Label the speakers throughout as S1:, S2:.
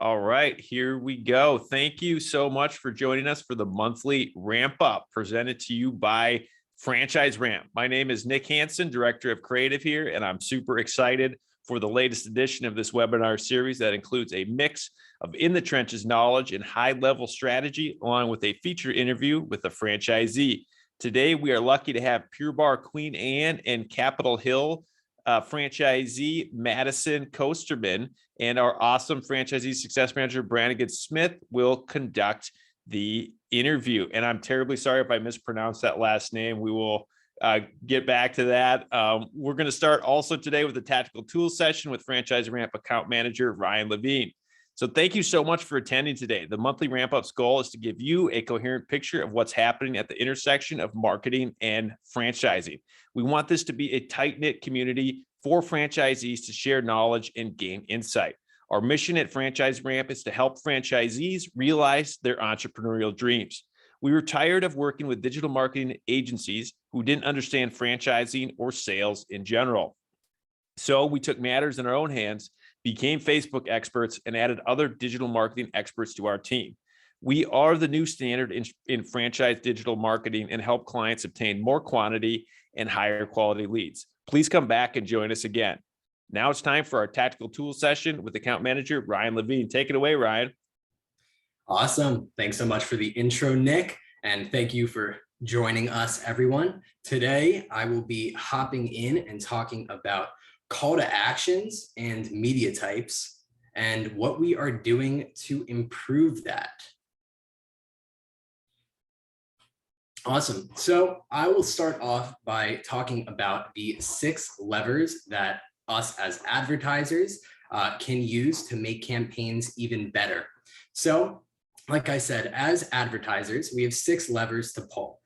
S1: All right, here we go. Thank you so much for joining us for the monthly ramp up presented to you by Franchise Ramp. My name is Nick Hansen, Director of Creative here, and I'm super excited for the latest edition of this webinar series that includes a mix of in the trenches knowledge and high level strategy, along with a feature interview with a franchisee. Today, we are lucky to have Pure Barre Queen Anne and Capitol Hill franchisee Madison Kosterman, and our awesome franchisee success manager Brannigan Smith will conduct the interview. And I'm terribly sorry if I mispronounced that last name. We will get back to that. We're going to start also today with a tactical tools session with Franchise Ramp account manager Ryan Levine. So thank you so much for attending today. The monthly ramp up's goal is to give you a coherent picture of what's happening at the intersection of marketing and franchising. We want this to be a tight-knit community for franchisees to share knowledge and gain insight. Our mission at Franchise Ramp is to help franchisees realize their entrepreneurial dreams. We were tired of working with digital marketing agencies who didn't understand franchising or sales in general. So we took matters in our own hands, became Facebook experts, and added other digital marketing experts to our team. We are the new standard in franchise digital marketing and help clients obtain more quantity and higher quality leads. Please come back and join us again. Now it's time for our tactical tools session with account manager Ryan Levine. Take it away, Ryan.
S2: Awesome. Thanks so much for the intro, Nick. And thank you for joining us, everyone. Today, I will be hopping in and talking about call to actions and media types and what we are doing to improve that. Awesome. So I will start off by talking about the 6 levers that us as advertisers can use to make campaigns even better. So like I said, as advertisers, we have 6 levers to pull.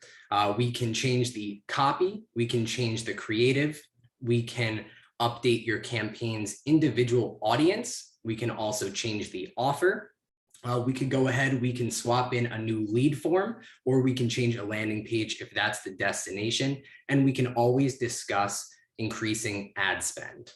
S2: We can change the copy, we can change the creative, we can update your campaign's individual audience, we can also change the offer. We could go ahead, we can swap in a new lead form, or we can change a landing page if that's the destination, and we can always discuss increasing ad spend.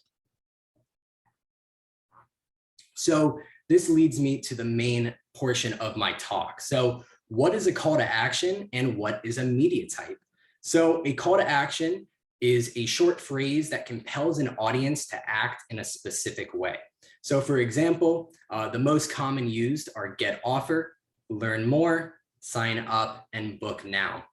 S2: So this leads me to the main portion of my talk. So what is a call to action and what is a media type? So a call to action is a short phrase that compels an audience to act in a specific way. So for example, the most common used are get offer, learn more, sign up, and book now.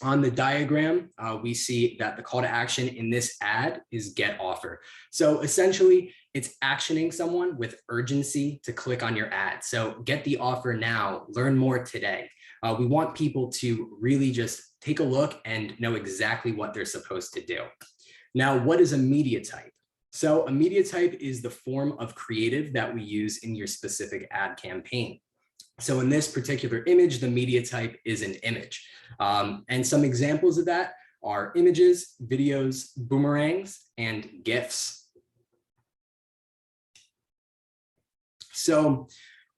S2: On the diagram, we see that the call to action in this ad is get offer. So essentially, it's actioning someone with urgency to click on your ad. So get the offer now, learn more today. We want people to really just take a look and know exactly what they're supposed to do. Now, what is a media type? So a media type is the form of creative that we use in your specific ad campaign. So in this particular image, the media type is an image. And some examples of that are images, videos, boomerangs, and GIFs. So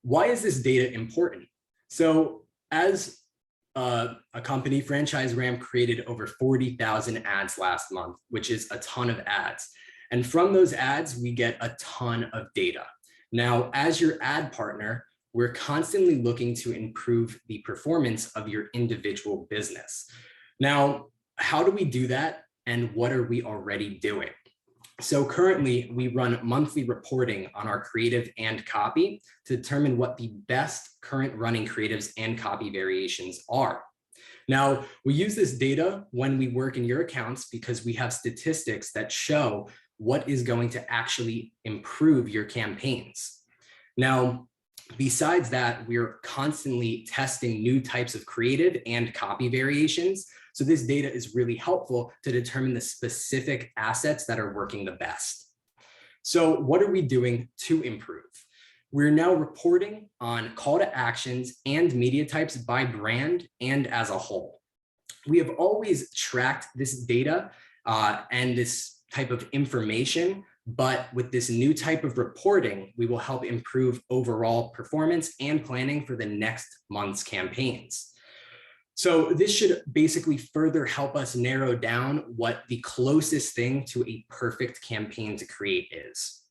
S2: why is this data important? So as a company, Franchise Ramp created over 40,000 ads last month, which is a ton of ads. And from those ads, we get a ton of data. Now, as your ad partner, we're constantly looking to improve the performance of your individual business. Now, how do we do that? And what are we already doing? So currently, we run monthly reporting on our creative and copy to determine what the best current running creatives and copy variations are. Now, we use this data when we work in your accounts because we have statistics that show what is going to actually improve your campaigns. Now, besides that, we're constantly testing new types of creative and copy variations. So this data is really helpful to determine the specific assets that are working the best. So what are we doing to improve? We're now reporting on call to actions and media types by brand and as a whole. We have always tracked this data and this type of information, but with this new type of reporting, we will help improve overall performance and planning for the next month's campaigns. So this should basically further help us narrow down what the closest thing to a perfect campaign to create is.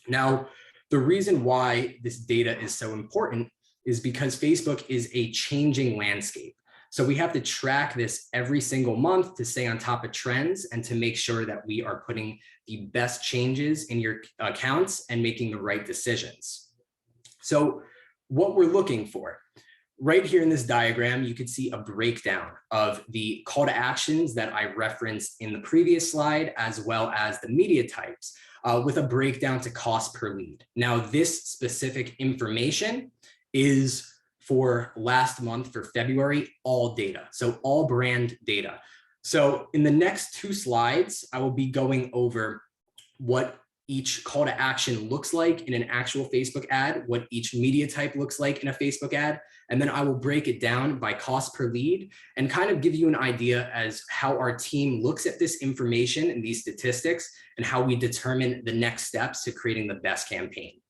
S2: Now, The reason why this data is so important is because Facebook is a changing landscape. So we have to track this every single month to stay on top of trends and to make sure that we are putting the best changes in your accounts and making the right decisions. So what we're looking for, right here in this diagram, you can see a breakdown of the call to actions that I referenced in the previous slide, as well as the media types with a breakdown to cost per lead. Now, this specific information is for last month, for February, all data. So all brand data. So in the next 2 slides, I will be going over what each call to action looks like in an actual Facebook ad, what each media type looks like in a Facebook ad, and then I will break it down by cost per lead and kind of give you an idea as how our team looks at this information and these statistics and how we determine the next steps to creating the best campaign.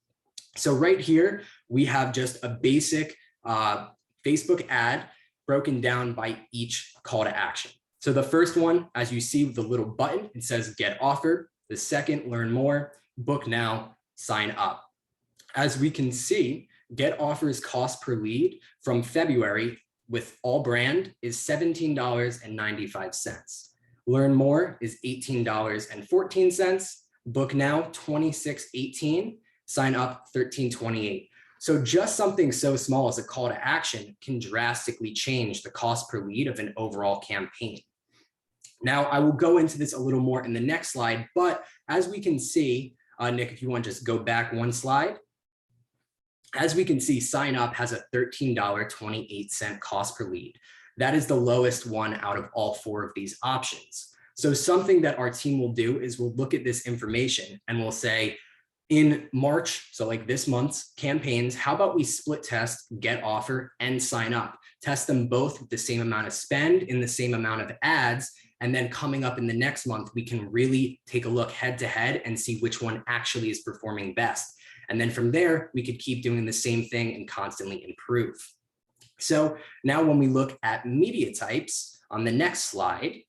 S2: So right here, we have just a basic Facebook ad broken down by each call to action. So the first one, as you see with the little button, it says get offered. The second, learn more, book now, sign up. As we can see, get offers cost per lead from February with all brand is $17.95. Learn more is $18.14. Book now, $26.18. Sign up, $13.28. So just something so small as a call to action can drastically change the cost per lead of an overall campaign. Now, I will go into this a little more in the next slide, but as we can see, Nick, if you want to just go back 1 slide. As we can see, sign up has a $13.28 cost per lead. That is the lowest one out of all 4 of these options. So something that our team will do is we'll look at this information and we'll say, in March, so like this month's campaigns, how about we split test, get offer, and sign up? Test them both with the same amount of spend in the same amount of ads. And then coming up in the next month, we can really take a look head to head and see which one actually is performing best. And then from there, we could keep doing the same thing and constantly improve. So now when we look at media types on the next slide,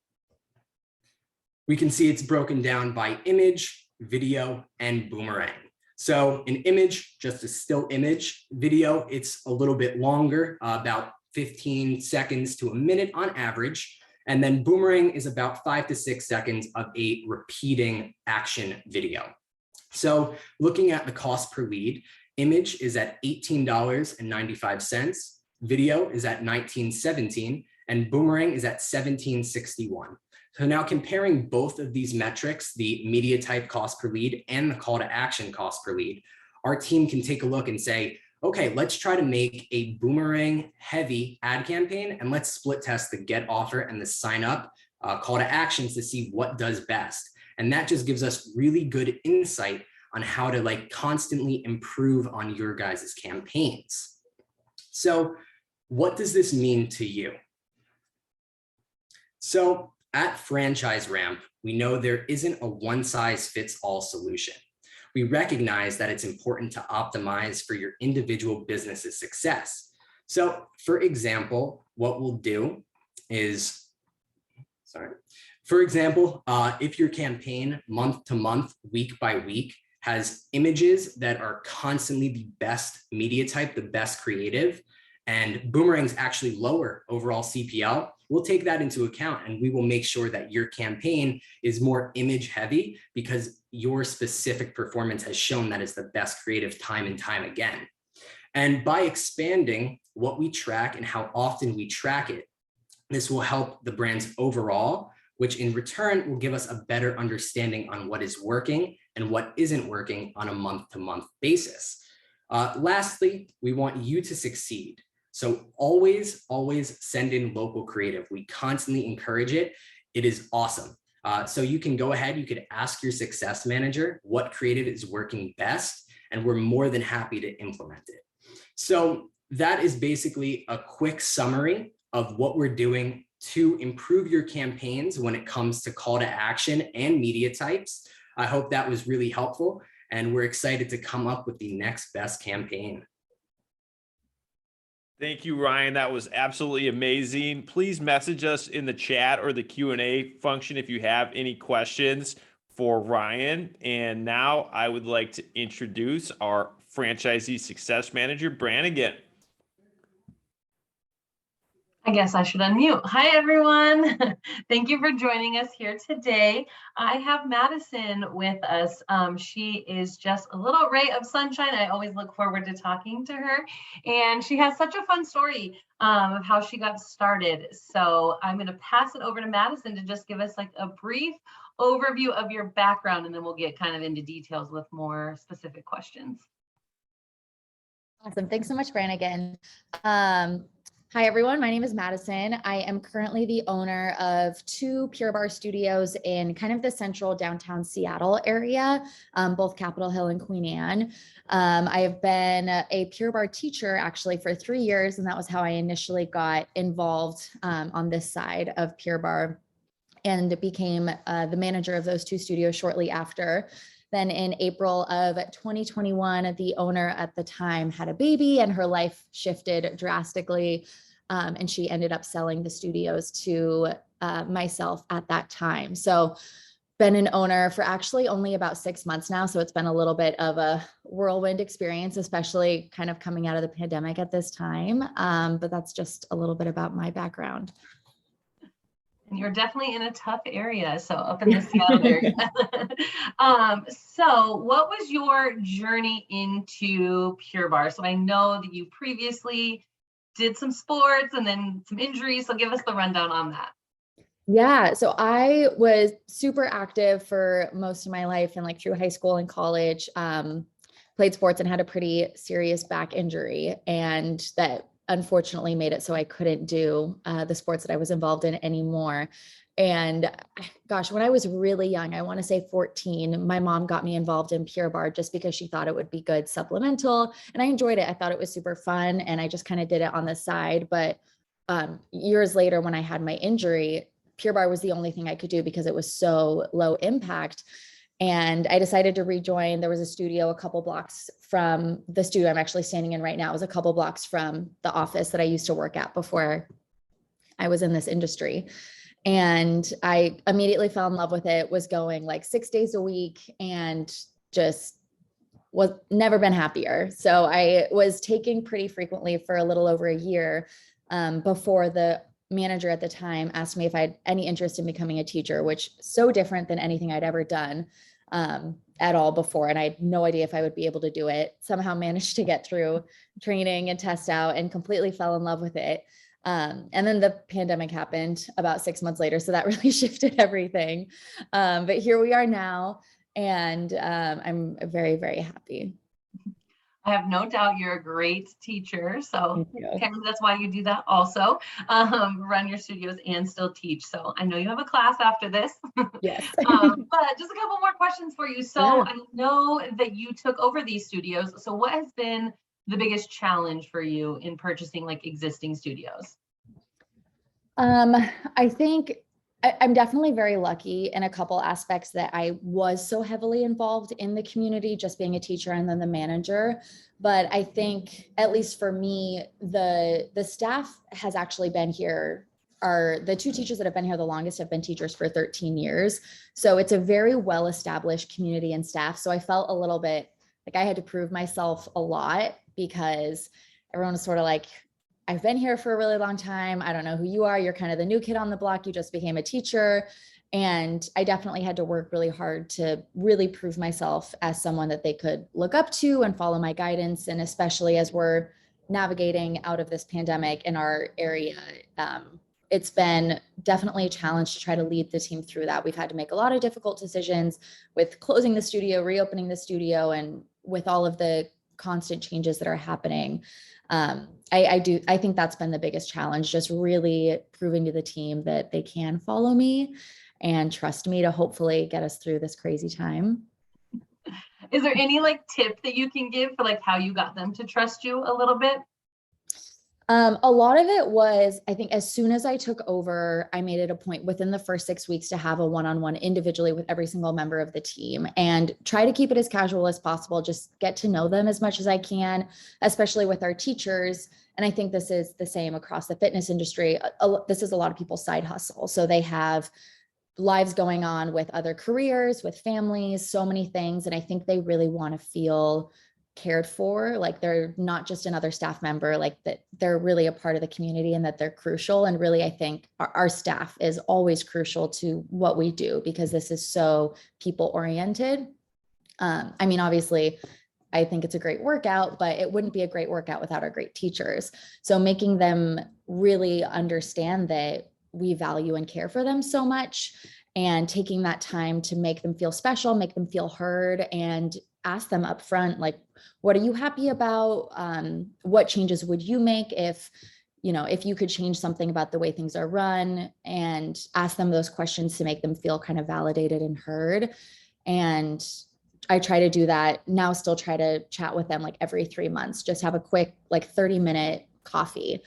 S2: we can see it's broken down by image, video, and boomerang. So an image, just a still image. Video, it's a little bit longer, about 15 seconds to a minute on average. And then boomerang is about 5 to 6 seconds of a repeating action video. So looking at the cost per lead, image is at $18.95, video is at $19.17, and boomerang is at $17.61. So now comparing both of these metrics, the media type cost per lead and the call to action cost per lead, our team can take a look and say, okay, let's try to make a boomerang heavy ad campaign and let's split test the get offer and the sign up call to actions to see what does best. And that just gives us really good insight on how to like constantly improve on your guys' campaigns. So what does this mean to you? So at Franchise Ramp, we know there isn't a one-size-fits-all solution. We recognize that it's important to optimize for your individual business's success. So for example, what we'll do is, if your campaign month to month, week by week has images that are constantly the best media type, the best creative, and boomerang's actually lower overall CPL, we'll take that into account and we will make sure that your campaign is more image heavy because your specific performance has shown that it's the best creative time and time again. And by expanding what we track and how often we track it, this will help the brands overall, which in return will give us a better understanding on what is working and what isn't working on a month-to-month basis. Lastly, we want you to succeed. So always send in local creative. We constantly encourage it. It is awesome. So you can go ahead, you could ask your success manager what creative is working best, and we're more than happy to implement it. So that is basically a quick summary of what we're doing to improve your campaigns when it comes to call to action and media types. I hope that was really helpful, and we're excited to come up with the next best campaign.
S1: Thank you, Ryan. That was absolutely amazing. Please message us in the chat or the Q&A function if you have any questions. for Ryan. And now I would like to introduce our franchisee success manager, Brannigan.
S3: I guess I should unmute. Hi, everyone. Thank you for joining us here today. I have Madison with us. She is just a little ray of sunshine. I always look forward to talking to her. And she has such a fun story of how she got started. So I'm going to pass it over to Madison to just give us like a brief overview of your background, and then we'll get kind of into details with more specific questions.
S4: Awesome. Thanks so much, Brannigan. Hi, everyone. My name is Madison. I am currently the owner of 2 Pure Barre studios in kind of the central downtown Seattle area, both Capitol Hill and Queen Anne. I have been a Pure Barre teacher actually for 3 years, and that was how I initially got involved on this side of Pure Barre, and became the manager of those 2 studios shortly after. Then in April of 2021, the owner at the time had a baby and her life shifted drastically. And she ended up selling the studios to myself at that time. So been an owner for actually only about 6 months now. So it's been a little bit of a whirlwind experience, especially kind of coming out of the pandemic at this time. But that's just a little bit about my background.
S3: And you're definitely in a tough area, so up in the Seattle area. So what was your journey into Pure Barre? So I know that you previously did some sports and then some injuries, so give us the rundown on that.
S4: Yeah, so I was super active for most of my life and like through high school and college, played sports and had a pretty serious back injury, and that unfortunately made it so I couldn't do the sports that I was involved in anymore. And gosh, when I was really young, I want to say 14, my mom got me involved in Pure Barre just because she thought it would be good supplemental. And I enjoyed it. I thought it was super fun. And I just kind of did it on the side. But years later, when I had my injury, Pure Barre was the only thing I could do because it was so low impact. And I decided to rejoin. There was a studio a couple blocks from the studio I'm actually standing in right now. It was a couple blocks from the office that I used to work at before I was in this industry. And I immediately fell in love with it, was going like 6 days a week and just was never been happier. So I was taking pretty frequently for a little over a year before the manager at the time asked me if I had any interest in becoming a teacher, which so different than anything I'd ever done at all before. And I had no idea if I would be able to do it. Somehow managed to get through training and test out and completely fell in love with it. And then the pandemic happened about 6 months later. So that really shifted everything. But here we are now, and I'm very, very happy.
S3: I have no doubt you're a great teacher. So
S4: Thank you.
S3: that's why you do that also, run your studios and still teach. So I know you have a class after this.
S4: Yes.
S3: But just a couple more questions for you. So
S4: Yeah.
S3: I know that you took over these studios. So what has been the biggest challenge for you in purchasing like existing studios?
S4: I think I'm definitely very lucky in a couple aspects that I was so heavily involved in the community, just being a teacher and then the manager. But I think, at least for me, the staff has actually been here. The 2 teachers that have been here the longest have been teachers for 13 years. So it's a very well-established community and staff. So I felt a little bit like I had to prove myself a lot, because everyone was sort of like, I've been here for a really long time. I don't know who you are. You're kind of the new kid on the block. You just became a teacher. And I definitely had to work really hard to really prove myself as someone that they could look up to and follow my guidance. And especially as we're navigating out of this pandemic in our area, it's been definitely a challenge to try to lead the team through that. We've had to make a lot of difficult decisions with closing the studio, reopening the studio, and with all of the constant changes that are happening. I think that's been the biggest challenge, just really proving to the team that they can follow me and trust me to hopefully get us through this crazy time.
S3: Is there any like tip that you can give for like how you got them to trust you a little bit?
S4: A lot of it was, I think as soon as I took over, I made it a point within the first 6 weeks to have a one-on-one individually with every single member of the team and try to keep it as casual as possible. Just get to know them as much as I can, especially with our teachers. And I think this is the same across the fitness industry. This is a lot of people's side hustle. So they have lives going on with other careers, with families, so many things. And I think they really want to feel cared for, like they're not just another staff member, like that they're really a part of the community and that they're crucial. And really, I think our staff is always crucial to what we do because this is so people oriented. I mean, obviously, I think it's a great workout, but it wouldn't be a great workout without our great teachers. So making them really understand that we value and care for them so much, and taking that time to make them feel special, make them feel heard, and ask them up front, like, what are you happy about? What changes would you make if you could change something about the way things are run, and ask them those questions to make them feel kind of validated and heard. And I try to do that now, still try to chat with them like every 3 months, just have a quick like 30-minute coffee.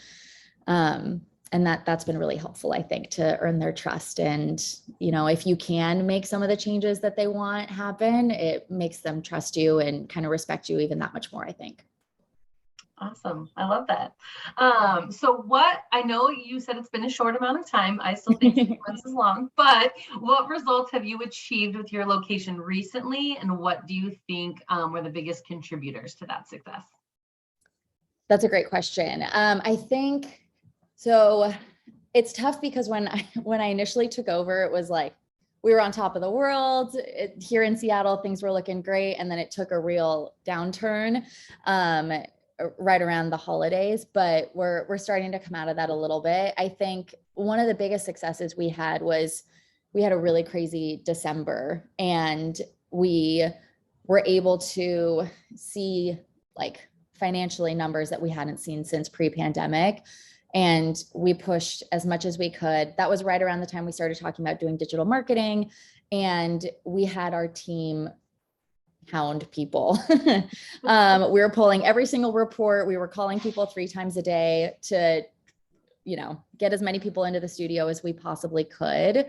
S4: And that's been really helpful, I think, to earn their trust. And, if you can make some of the changes that they want happen, it makes them trust you and kind of respect you even that much more, I think.
S3: Awesome. I love that. So what, I know you said it's been a short amount of time. I still think 6 months is long, but what results have you achieved with your location recently? And what do you think were the biggest contributors to that success?
S4: That's a great question. I think, so it's tough because when I initially took over, it was like, we were on top of the world here in Seattle, things were looking great. And then it took a real downturn right around the holidays, but we're starting to come out of that a little bit. I think one of the biggest successes we had was we had a really crazy December, and we were able to see like financially numbers that we hadn't seen since pre-pandemic. And we pushed as much as we could. That was right around the time we started talking about doing digital marketing. And we had our team hound people. We were pulling every single report. We were calling people 3 times a day to, get as many people into the studio as we possibly could.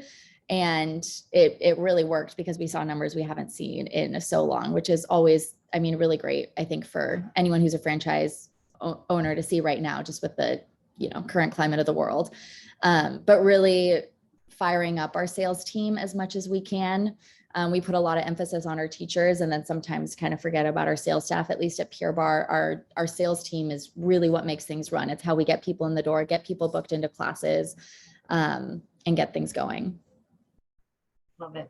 S4: And it really worked because we saw numbers we haven't seen in so long, which is always, really great, I think, for anyone who's a franchise owner to see right now, just with the, current climate of the world. But really firing up our sales team as much as we can. We put a lot of emphasis on our teachers, and then sometimes kind of forget about our sales staff. At least at Pure Barre, our sales team is really what makes things run. It's how we get people in the door, get people booked into classes, and get things going.
S3: Love it.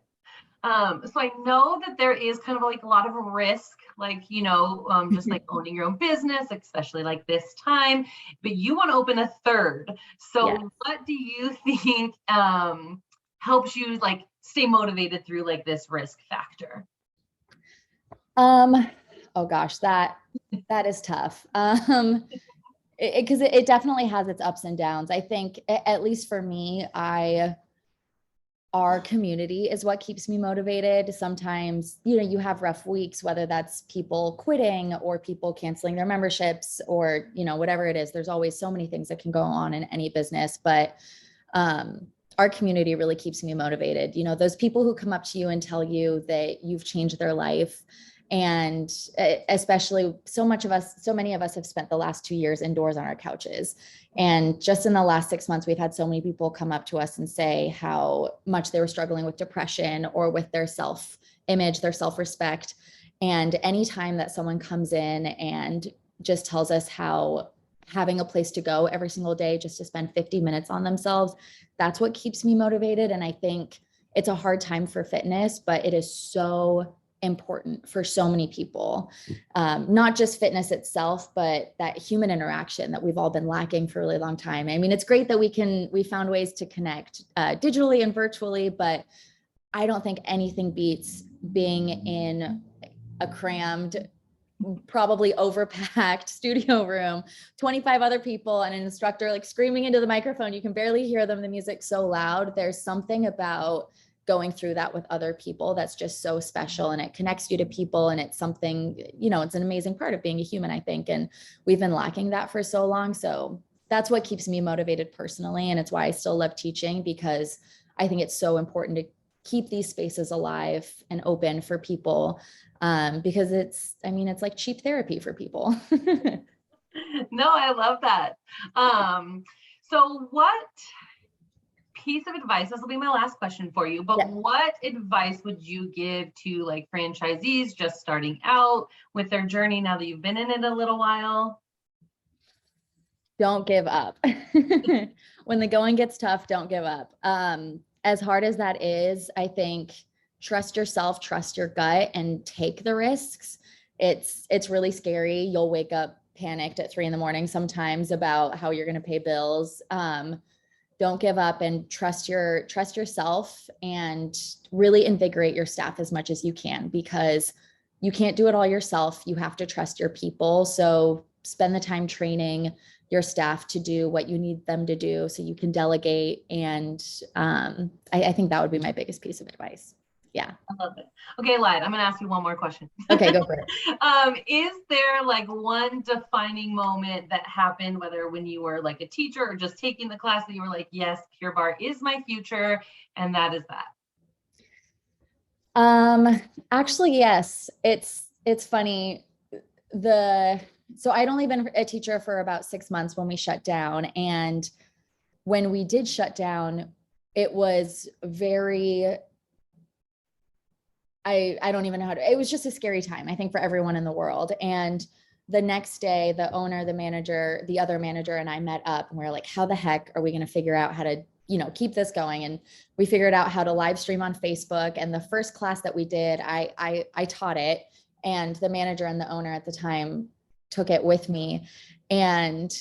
S3: So I know that there is kind of like a lot of risk, like, just like owning your own business, especially like this time, but you want to open a third. So
S4: Yeah.
S3: What do you think helps you like stay motivated through like this risk factor?
S4: Oh gosh, that is tough. Because it definitely has its ups and downs. I think, at least for me, our community is what keeps me motivated. Sometimes, you have rough weeks, whether that's people quitting or people canceling their memberships or, whatever it is. There's always so many things that can go on in any business, but our community really keeps me motivated. Those people who come up to you and tell you that you've changed their life. And especially so many of us have spent the last 2 years indoors on our couches. And just in the last 6 months, we've had so many people come up to us and say how much they were struggling with depression or with their self-image, their self-respect. And anytime that someone comes in and just tells us how having a place to go every single day, just to spend 50 minutes on themselves, that's what keeps me motivated. And I think it's a hard time for fitness, but it is so important for so many people, not just fitness itself, but that human interaction that we've all been lacking for a really long time. It's great that we found ways to connect digitally and virtually, but I don't think anything beats being in a crammed, probably overpacked studio room, 25 other people and an instructor like screaming into the microphone. You can barely hear them. The music's so loud. There's something about going through that with other people that's just so special, and it connects you to people, and it's something, it's an amazing part of being a human, I think, and we've been lacking that for so long. So that's what keeps me motivated personally, and it's why I still love teaching, because I think it's so important to keep these spaces alive and open for people, because it's like cheap therapy for people.
S3: No, I love that. So what piece of advice, this will be my last question for you, but
S4: Yeah.
S3: what advice would you give to like franchisees just starting out with their journey now that you've been in it a little while?
S4: Don't give up. When the going gets tough, don't give up. As hard as that is, I think trust yourself, trust your gut, and take the risks. It's really scary. You'll wake up panicked at 3 a.m. sometimes about how you're going to pay bills. Don't give up and trust yourself, and really invigorate your staff as much as you can, because you can't do it all yourself. You have to trust your people. So spend the time training your staff to do what you need them to do so you can delegate. And I think that would be my biggest piece of advice. Yeah.
S3: I love it. Okay, Lyde, I'm going to ask you one more question.
S4: Okay, go for it.
S3: Is there like one defining moment that happened, whether when you were like a teacher or just taking the class, that you were like, yes, Pure Barre is my future, and that is that?
S4: Actually, yes. It's funny. So I'd only been a teacher for about 6 months when we shut down. And when we did shut down, it was very, I don't even know how to, it was just a scary time, I think, for everyone in the world. And the next day, the owner, the manager, the other manager, and I met up, and we were like, how the heck are we going to figure out how to, keep this going? And we figured out how to live stream on Facebook. And the first class that we did, I taught it, and the manager and the owner at the time took it with me. And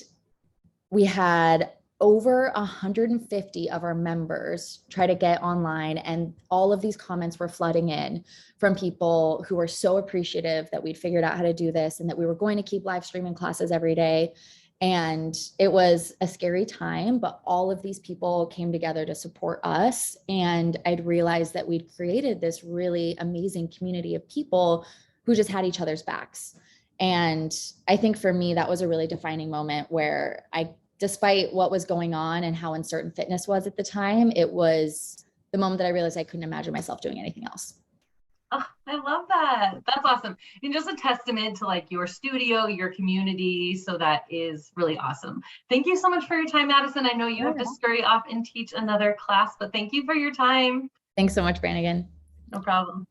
S4: we had over 150 of our members try to get online, and all of these comments were flooding in from people who were so appreciative that we'd figured out how to do this and that we were going to keep live streaming classes every day. And it was a scary time, but all of these people came together to support us. And I'd realized that we'd created this really amazing community of people who just had each other's backs. And I think for me, that was a really defining moment where despite what was going on and how uncertain fitness was at the time, it was the moment that I realized I couldn't imagine myself doing anything else.
S3: Oh, I love that. That's awesome. And just a testament to like your studio, your community. So that is really awesome. Thank you so much for your time, Madison. I know you have to scurry off and teach another class, but thank you for your time.
S4: Thanks so much, Brannigan.
S3: No problem.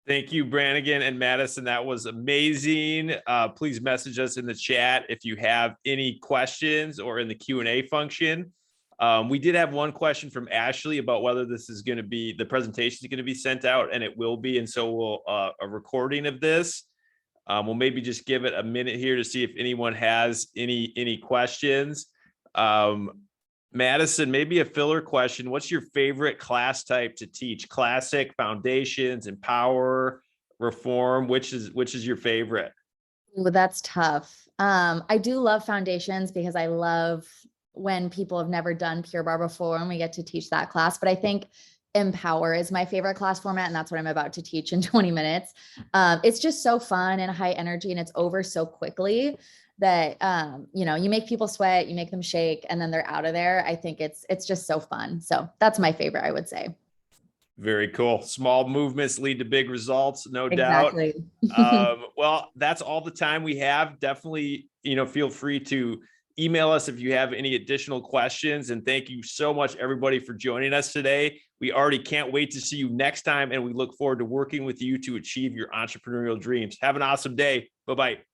S1: Thank you, Brannigan and Madison. That was amazing. Please message us in the chat if you have any questions, or in the Q&A function. We did have one question from Ashley about whether this is going to be, the presentation is going to be sent out, and it will be. And so we'll a recording of this. We'll maybe just give it a minute here to see if anyone has any questions. Madison, maybe a filler question. What's your favorite class type to teach? Classic, foundations, empower, reform? Which is your favorite?
S4: Well, that's tough. I do love foundations because I love when people have never done Pure Barre before and we get to teach that class. But I think empower is my favorite class format, and that's what I'm about to teach in 20 minutes. It's just so fun and high energy, and it's over so quickly that, you make people sweat, you make them shake, and then they're out of there. I think it's just so fun. So that's my favorite, I would say.
S1: Very cool. Small movements lead to big results, no
S4: Exactly.
S1: doubt. Well, that's all the time we have. Definitely, feel free to email us if you have any additional questions. And thank you so much, everybody, for joining us today. We already can't wait to see you next time, and we look forward to working with you to achieve your entrepreneurial dreams. Have an awesome day. Bye-bye.